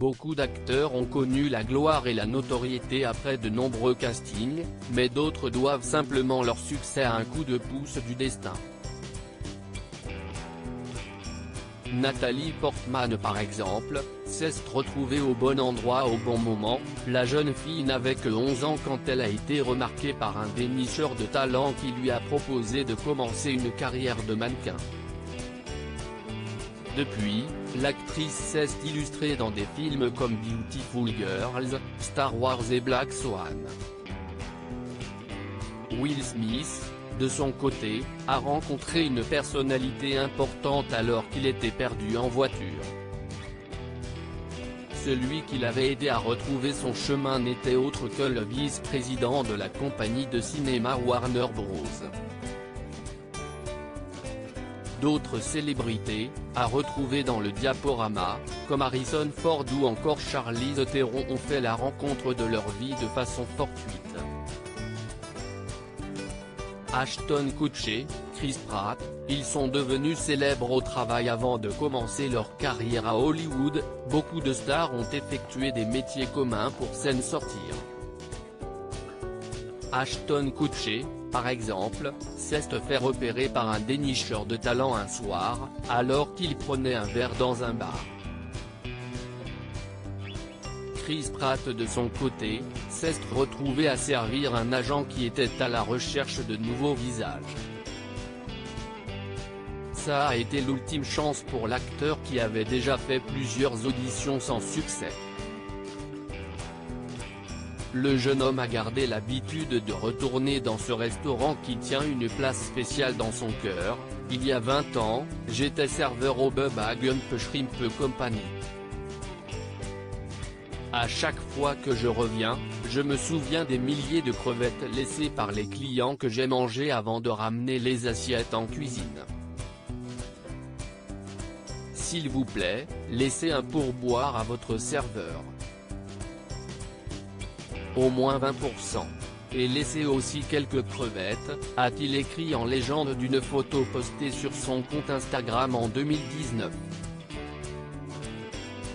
Beaucoup d'acteurs ont connu la gloire et la notoriété après de nombreux castings, mais d'autres doivent simplement leur succès à un coup de pouce du destin. Nathalie Portman par exemple, s'est retrouvée au bon endroit au bon moment. La jeune fille n'avait que 11 ans quand elle a été remarquée par un dénicheur de talent qui lui a proposé de commencer une carrière de mannequin. Depuis, l'actrice s'est illustrée dans des films comme Beautiful Girls, Star Wars et Black Swan. Will Smith, de son côté, a rencontré une personnalité importante alors qu'il était perdu en voiture. Celui qui l'avait aidé à retrouver son chemin n'était autre que le vice-président de la compagnie de cinéma Warner Bros. D'autres célébrités, à retrouver dans le diaporama, comme Harrison Ford ou encore Charlize Theron ont fait la rencontre de leur vie de façon fortuite. Ashton Kutcher, Chris Pratt, ils sont devenus célèbres au travail avant de commencer leur carrière à Hollywood. Beaucoup de stars ont effectué des métiers communs pour s'en sortir. Ashton Kutcher, par exemple, s'est fait repérer par un dénicheur de talent un soir, alors qu'il prenait un verre dans un bar. Chris Pratt de son côté, s'est retrouvé à servir un agent qui était à la recherche de nouveaux visages. Ça a été l'ultime chance pour l'acteur qui avait déjà fait plusieurs auditions sans succès. Le jeune homme a gardé l'habitude de retourner dans ce restaurant qui tient une place spéciale dans son cœur. Il y a 20 ans, j'étais serveur au Bubba Gump Shrimp Company. À chaque fois que je reviens, je me souviens des milliers de crevettes laissées par les clients que j'ai mangées avant de ramener les assiettes en cuisine. S'il vous plaît, laissez un pourboire à votre serveur. Au moins 20%. Et laissez aussi quelques crevettes, a-t-il écrit en légende d'une photo postée sur son compte Instagram en 2019.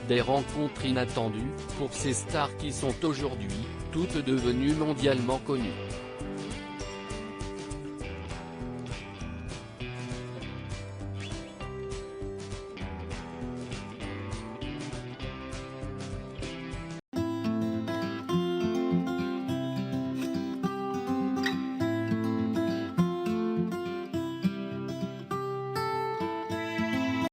Des rencontres inattendues, pour ces stars qui sont aujourd'hui, toutes devenues mondialement connues.